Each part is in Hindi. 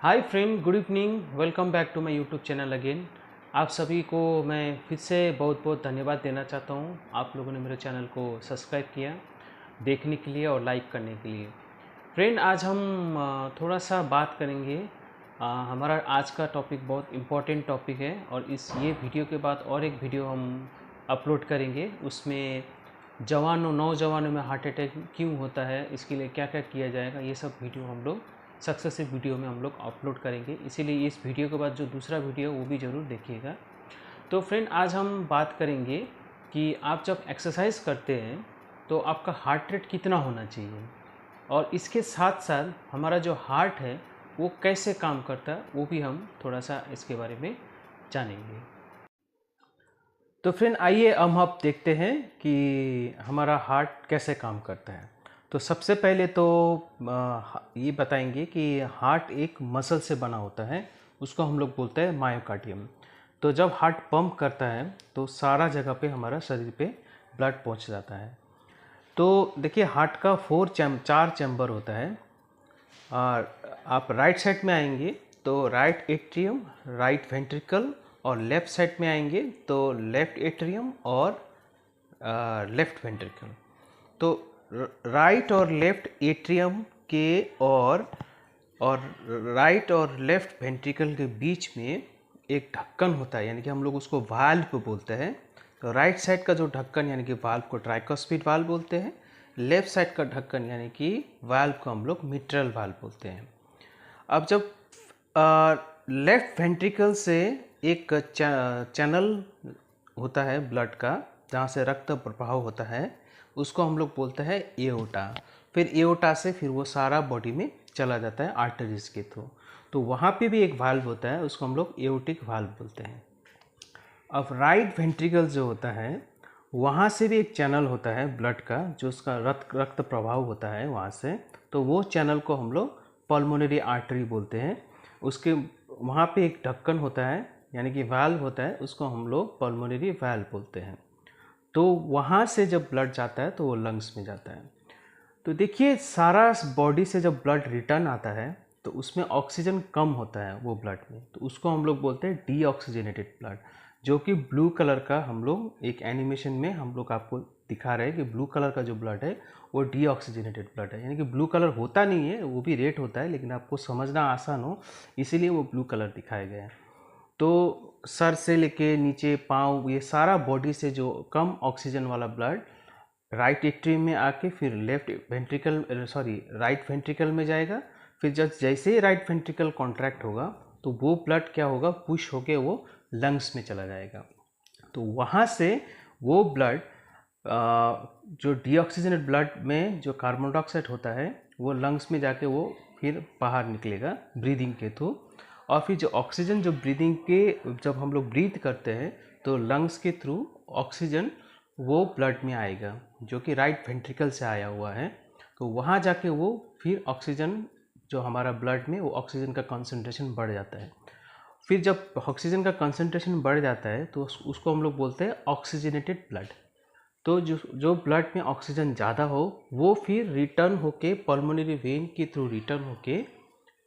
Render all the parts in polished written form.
Hi friend, good evening. Welcome back to my YouTube channel again. आप सभी को मैं फिर से बहुत बहुत धन्यवाद देना चाहता हूँ। आप लोगों ने मेरे चैनल को सब्सक्राइब किया देखने के लिए और लाइक करने के लिए। फ्रेंड, आज हम थोड़ा सा बात करेंगे। हमारा आज का टॉपिक बहुत इम्पोर्टेंट टॉपिक है और ये वीडियो के बाद और एक वीडियो हम अपलोड करेंगे। उसमें नौजवानों में हार्ट अटैक क्यों होता है, इसके लिए क्या क्या किया जाएगा, ये सब वीडियो हम लोग सक्सेसिव वीडियो में हम लोग अपलोड करेंगे। इसीलिए इस वीडियो के बाद जो दूसरा वीडियो वो भी ज़रूर देखिएगा। तो फ्रेंड, आज हम बात करेंगे कि आप जब एक्सरसाइज करते हैं तो आपका हार्ट रेट कितना होना चाहिए, और इसके साथ साथ हमारा जो हार्ट है वो कैसे काम करता है वो भी हम थोड़ा सा इसके बारे में जानेंगे। तो फ्रेंड, आइए अब हम देखते हैं कि हमारा हार्ट कैसे काम करता है। तो सबसे पहले तो ये बताएंगे कि हार्ट एक मसल से बना होता है, उसको हम लोग बोलते हैं मायोकार्डियम। तो जब हार्ट पंप करता है तो सारा जगह पे हमारा शरीर पे ब्लड पहुंच जाता है। तो देखिए, हार्ट का चार चैम्बर होता है। और आप राइट साइड में आएंगे तो राइट एट्रियम, राइट वेंट्रिकल, और लेफ़्ट साइड में आएंगे तो लेफ़्ट एट्रियम और लेफ़्ट वेंट्रिकल। तो राइट और लेफ़्ट एट्रियम के और राइट और लेफ़्ट वेंट्रिकल के बीच में एक ढक्कन होता है, यानी कि हम लोग उसको वाल्व बोलते हैं। तो राइट साइड का जो ढक्कन यानी कि वाल्व को ट्राइकॉस्पिड वाल्व बोलते हैं। लेफ़्ट साइड का ढक्कन यानी कि वाल्व को हम लोग मिट्रल वाल्व बोलते हैं। अब जब लेफ्ट वेंट्रिकल से एक चैनल होता है ब्लड का, जहाँ से रक्त प्रवाह होता है, उसको हम लोग बोलते हैं एओर्टा। फिर एओर्टा से फिर वो सारा बॉडी में चला जाता है आर्टरीज के थ्रू। तो वहाँ पे भी एक वाल्व होता है, उसको हम लोग एओर्टिक वाल्व बोलते हैं। अब राइट वेंट्रिकल जो होता है, वहाँ से भी एक चैनल होता है ब्लड का, जो उसका रक्त प्रवाह होता है वहाँ से। तो वो चैनल को हम लोग पल्मोनरी आर्टरी बोलते हैं। उसके वहाँ पे एक ढक्कन होता है यानी कि वाल्व होता है, उसको हम लोग पल्मोनरी वाल्व बोलते हैं। तो वहाँ से जब ब्लड जाता है तो वो लंग्स में जाता है। तो देखिए, सारा बॉडी से जब ब्लड रिटर्न आता है तो उसमें ऑक्सीजन कम होता है वो ब्लड में, तो उसको हम लोग बोलते हैं डीऑक्सीजनेटेड ब्लड। जो कि ब्लू कलर का, हम लोग एक एनिमेशन में हम लोग आपको दिखा रहे हैं कि ब्लू कलर का जो ब्लड है वो डीऑक्सीजनेटेड ब्लड है। यानी कि ब्लू कलर होता नहीं है, वो भी रेड होता है, लेकिन आपको समझना आसान हो इसीलिए वो ब्लू कलर दिखाया गया है। तो सर से लेके नीचे पाँव, ये सारा बॉडी से जो कम ऑक्सीजन वाला ब्लड राइट एट्रियम में आके फिर राइट वेंट्रिकल में जाएगा। फिर जैसे ही राइट वेंट्रिकल कॉन्ट्रैक्ट होगा तो वो ब्लड क्या होगा, पुश होके वो लंग्स में चला जाएगा। तो वहाँ से वो ब्लड, जो डीऑक्सीजनेट ब्लड में जो कार्बन डाइऑक्साइड होता है, वो लंग्स में जाके वो फिर बाहर निकलेगा ब्रीदिंग के थ्रू। और फिर जो ऑक्सीजन, जो ब्रीदिंग के, जब हम लोग ब्रीथ करते हैं तो लंग्स के थ्रू ऑक्सीजन वो ब्लड में आएगा, जो कि राइट वेंट्रिकल से आया हुआ है। तो वहाँ जाके वो फिर ऑक्सीजन, जो हमारा ब्लड में वो ऑक्सीजन का कंसंट्रेशन बढ़ जाता है। फिर जब ऑक्सीजन का कंसंट्रेशन बढ़ जाता है तो उसको हम लोग बोलते हैं ऑक्सीजनेटेड ब्लड। तो जो ब्लड में ऑक्सीजन ज़्यादा हो वो फिर रिटर्न होके पल्मोनरी वेन के थ्रू रिटर्न होके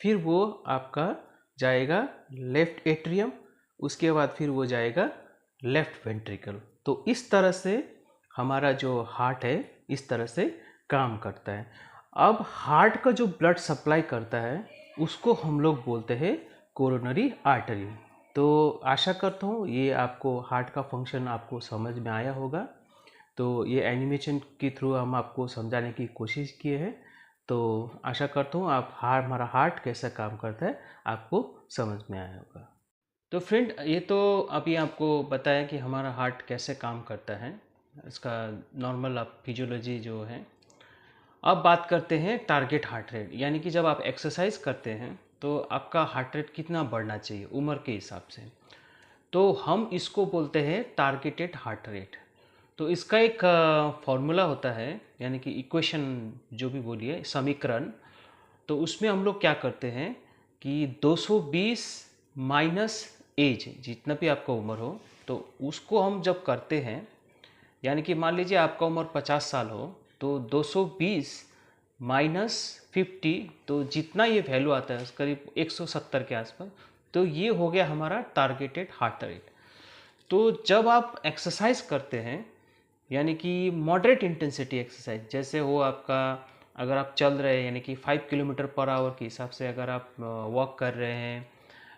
फिर वो आपका जाएगा लेफ्ट एट्रियम, उसके बाद फिर वो जाएगा लेफ्ट वेंट्रिकल। तो इस तरह से हमारा जो हार्ट है इस तरह से काम करता है। अब हार्ट का जो ब्लड सप्लाई करता है उसको हम लोग बोलते हैं कोरोनरी आर्टरी। तो आशा करता हूँ ये आपको हार्ट का फंक्शन आपको समझ में आया होगा। तो ये एनिमेशन के थ्रू हम आपको समझाने की कोशिश किए हैं। तो आशा करता हूँ आप हमारा हार्ट कैसा काम करता है आपको समझ में आया होगा। तो फ्रेंड, ये तो अभी आपको बताया कि हमारा हार्ट कैसे काम करता है, इसका नॉर्मल आप फिजियोलॉजी जो है। अब बात करते हैं टारगेट हार्ट रेट, यानी कि जब आप एक्सरसाइज करते हैं तो आपका हार्ट रेट कितना बढ़ना चाहिए उम्र के हिसाब से। तो हम इसको बोलते हैं टारगेटेड हार्ट रेट। तो इसका एक फॉर्मूला होता है, यानी कि इक्वेशन जो भी बोलिए, समीकरण। तो उसमें हम लोग क्या करते हैं कि 220 माइनस एज, जितना भी आपका उम्र हो, तो उसको हम जब करते हैं, यानी कि मान लीजिए आपका उम्र 50 साल हो तो 220 -50, तो जितना ये वैल्यू आता है करीब 170 के आसपास, तो ये हो गया हमारा टारगेटेड हार्ट रेट। तो जब आप एक्सरसाइज करते हैं, यानी कि मॉडरेट इंटेंसिटी एक्सरसाइज, जैसे हो आपका, अगर आप चल रहे हैं यानी कि 5 किलोमीटर पर आवर के हिसाब से अगर आप वॉक कर रहे हैं,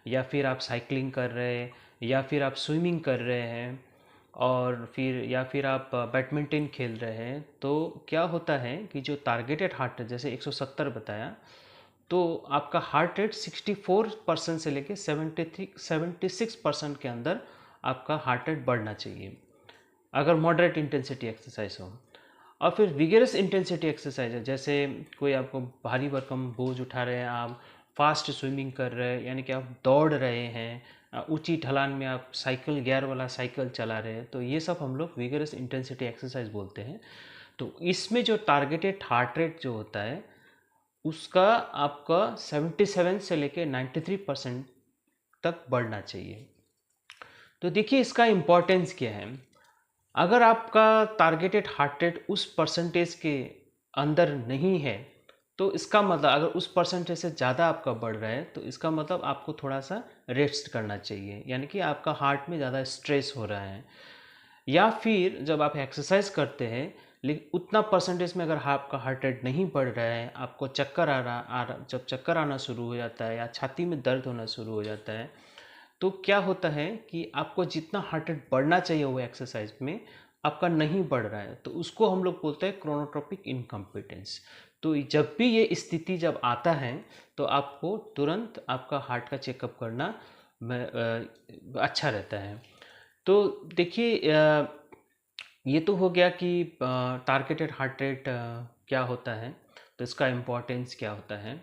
या फिर आप साइकिलिंग कर रहे हैं, या फिर आप स्विमिंग कर रहे हैं, और फिर या फिर आप बैडमिंटन खेल रहे हैं, तो क्या होता है कि जो टारगेटेड हार्ट रेट जैसे 170 बताया, तो आपका हार्ट रेट 64% से लेके 76% के अंदर आपका हार्ट रेट बढ़ना चाहिए, अगर मॉडरेट इंटेंसिटी एक्सरसाइज हो। और फिर विगरस इंटेंसिटी एक्सरसाइज है, जैसे कोई आपको भारी भरकम बोझ उठा रहे हैं, आप फास्ट स्विमिंग कर रहे हैं, यानी कि आप दौड़ रहे हैं, ऊंची ढलान में आप साइकिल, गियर वाला साइकिल चला रहे हैं, तो ये सब हम लोग विगरस इंटेंसिटी एक्सरसाइज बोलते हैं। तो इसमें जो टारगेटेड हार्ट रेट जो होता है उसका आपका 77 से लेके 93% तक बढ़ना चाहिए। तो देखिए इसका इम्पोर्टेंस क्या है। अगर आपका टारगेटेड हार्ट रेट उस परसेंटेज के अंदर नहीं है, तो इसका मतलब अगर उस परसेंटेज से ज़्यादा आपका बढ़ रहा है, तो इसका मतलब आपको थोड़ा सा रेस्ट करना चाहिए, यानी कि आपका हार्ट में ज़्यादा स्ट्रेस हो रहा है। या फिर जब आप एक्सरसाइज करते हैं लेकिन उतना परसेंटेज में अगर आपका हार्ट रेट नहीं बढ़ रहा है, आपको चक्कर आ रहा, जब चक्कर आना शुरू हो जाता है या छाती में दर्द होना शुरू हो जाता है, तो क्या होता है कि आपको जितना हार्ट रेट बढ़ना चाहिए वो एक्सरसाइज में आपका नहीं बढ़ रहा है, तो उसको हम लोग बोलते हैं क्रोनोट्रोपिक इनकम्पिटेंस। तो जब भी ये स्थिति जब आता है, तो आपको तुरंत आपका हार्ट का चेकअप करना अच्छा रहता है। तो देखिए ये तो हो गया कि टारगेटेड हार्ट रेट क्या होता है, तो इसका इम्पोर्टेंस क्या होता है,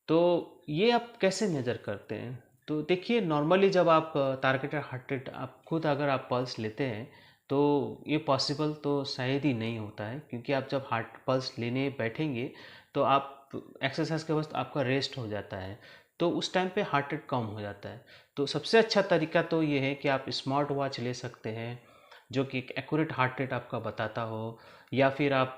तो ये आप कैसे मेज़र करते हैं। तो देखिए नॉर्मली जब आप टारगेटेड हार्ट रेट आप खुद अगर आप पल्स लेते हैं, तो ये पॉसिबल तो शायद ही नहीं होता है, क्योंकि आप जब हार्ट पल्स लेने बैठेंगे तो आप एक्सरसाइज के वक्त आपका रेस्ट हो जाता है, तो उस टाइम पे हार्ट रेट कम हो जाता है। तो सबसे अच्छा तरीका तो ये है कि आप स्मार्ट वॉच ले सकते हैं जो कि एक एक्यूरेट हार्ट रेट आपका बताता हो, या फिर आप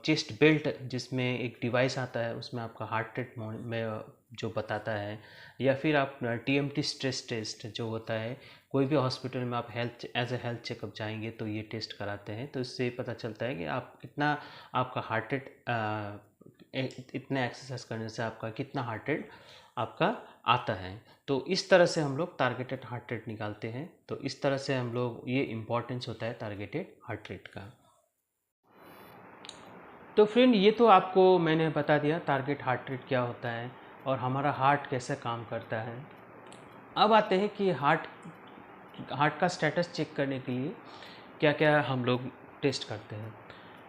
चेस्ट बेल्ट जिसमें एक डिवाइस आता है उसमें आपका हार्ट रेट में जो बताता है, या फिर आप टीएमटी स्ट्रेस टेस्ट जो होता है, कोई भी हॉस्पिटल में आप health as a health checkup जाएंगे तो ये टेस्ट कराते हैं, तो इससे पता चलता है कि आप कितना आपका हार्ट रेट इतने एक्सरसाइज करने से आपका कितना हार्ट रेट आपका आता है। तो इस तरह से हम लोग टारगेटेड हार्ट रेट निकालते हैं। तो इस तरह से हम लोग, ये इम्पोर्टेंस होता है टारगेटेड हार्ट रेट का। तो फ्रेंड ये तो आपको मैंने बता दिया टारगेट हार्ट रेट क्या होता है और हमारा हार्ट कैसे काम करता है। अब आते हैं कि हार्ट का स्टेटस चेक करने के लिए क्या क्या हम लोग टेस्ट करते हैं।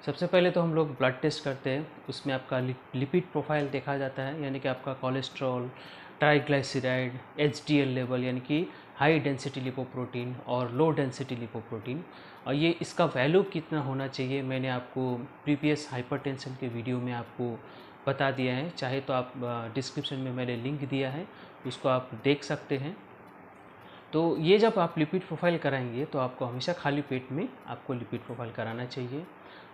सबसे पहले तो हम लोग ब्लड टेस्ट करते हैं, उसमें आपका लिपिड प्रोफाइल देखा जाता है, यानी कि आपका कोलेस्ट्रॉल, ट्राइग्लिसराइड, एचडीएल लेवल, यानी कि हाई डेंसिटी लिपोप्रोटीन और लो डेंसिटी लिपोप्रोटीन, और ये इसका वैल्यू कितना होना चाहिए मैंने आपको प्रीवियस हाइपरटेंशन के वीडियो में आपको बता दिया है। चाहे तो आप डिस्क्रिप्शन में मैंने लिंक दिया है, उसको आप देख सकते हैं। तो ये जब आप लिपिड प्रोफाइल कराएंगे तो आपको हमेशा खाली पेट में आपको लिपिड प्रोफाइल कराना चाहिए।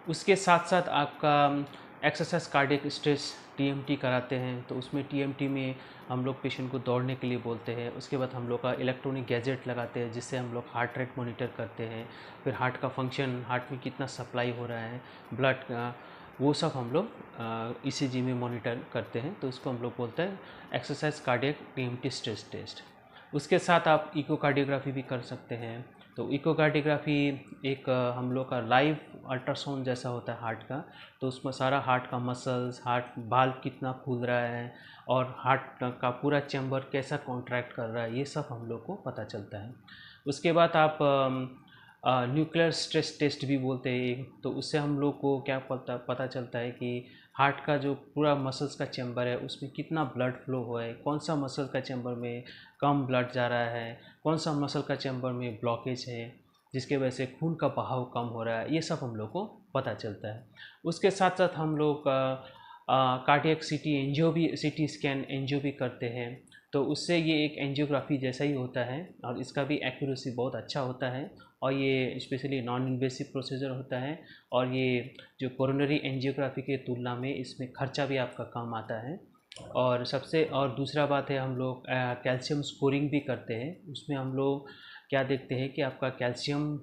उसके साथ साथ आपका एक्सरसाइज कार्डियक स्ट्रेस टीएमटी कराते हैं, तो उसमें टीएमटी में हम लोग पेशेंट को दौड़ने के लिए बोलते हैं। उसके बाद हम लोग का इलेक्ट्रॉनिक गैजेट लगाते हैं जिससे हम लोग हार्ट रेट मॉनिटर करते हैं, फिर हार्ट का फंक्शन, हार्ट में कितना सप्लाई हो रहा है ब्लड का, वो सब हम लोग ईसीजी में मॉनिटर करते हैं। तो उसको हम लोग बोलते हैं exercise cardiac TMT stress test. उसके साथ आप इकोकार्डियोग्राफी भी कर सकते हैं। तो इकोकार्डियोग्राफी एक हम लोग का लाइव अल्ट्रासाउंड जैसा होता है हार्ट का, तो उसमें सारा हार्ट का मसल्स, हार्ट वाल्व कितना खुल रहा है और हार्ट का पूरा चैम्बर कैसा कॉन्ट्रैक्ट कर रहा है, ये सब हम लोग को पता चलता है। उसके बाद आप न्यूक्लियर स्ट्रेस टेस्ट भी बोलते हैं, तो उससे हम लोग को क्या पता चलता है कि हार्ट का जो पूरा मसल्स का चैम्बर है उसमें कितना ब्लड फ्लो हुआ है, कौन सा मसल का चैम्बर में कम ब्लड जा रहा है, कौन सा मसल का चैम्बर में ब्लॉकेज है जिसके वजह से खून का बहाव कम हो रहा है, ये सब हम लोग को पता चलता है। उसके साथ साथ हम लोग कार्डियक सीटी स्कैन एंजियो भी करते हैं, तो उससे ये एक एंजियोग्राफी जैसा ही होता है और इसका भी एक्यूरेसी बहुत अच्छा होता है और ये स्पेशली नॉन इन्वेसिव प्रोसीजर होता है और ये जो कोरोनरी एंजियोग्राफी के तुलना में इसमें खर्चा भी आपका कम आता है। और दूसरा बात है, हम लोग कैल्शियम स्कोरिंग भी करते हैं। उसमें हम लोग क्या देखते हैं कि आपका कैल्शियम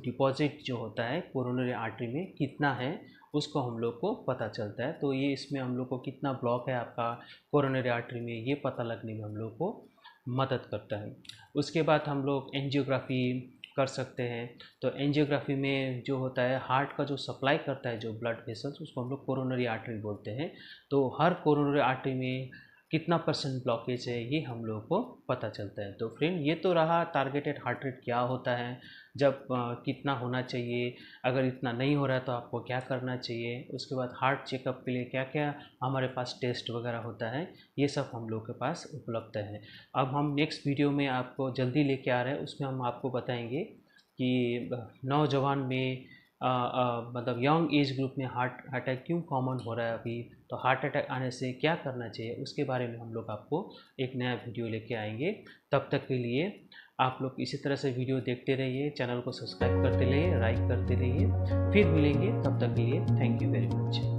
डिपॉजिट जो होता है कोरोनरी आर्टरी में कितना है, उसको हम लोग को पता चलता है। तो ये इसमें हम लोग को कितना ब्लॉक है आपका कोरोनरी आर्टरी में, ये पता लगने में हम लोग को मदद करता है। उसके बाद हम लोग एंजियोग्राफी कर सकते हैं। तो एंजियोग्राफी में जो होता है, हार्ट का जो सप्लाई करता है जो ब्लड वेसल्स, उसको हम लोग कोरोनरी आर्टरी बोलते हैं। तो हर कोरोनरी आर्टरी में कितना % ब्लॉकेज है, ये हम लोग को पता चलता है। तो फ्रेंड, ये तो रहा टारगेटेड हार्ट रेट क्या होता है, जब कितना होना चाहिए, अगर इतना नहीं हो रहा है तो आपको क्या करना चाहिए। उसके बाद हार्ट चेकअप के लिए क्या क्या हमारे पास टेस्ट वगैरह होता है, ये सब हम लोग के पास उपलब्ध है। अब हम नेक्स्ट वीडियो में आपको जल्दी लेके आ रहे हैं, उसमें हम आपको बताएंगे कि नौजवान में मतलब यंग एज ग्रुप में हार्ट अटैक क्यों कॉमन हो रहा है अभी, तो हार्ट अटैक आने से क्या करना चाहिए, उसके बारे में हम लोग आपको एक नया वीडियो लेके आएंगे। तब तक के लिए आप लोग इसी तरह से वीडियो देखते रहिए, चैनल को सब्सक्राइब करते रहिए, लाइक करते रहिए। फिर मिलेंगे, तब तक के लिए थैंक यू वेरी मच।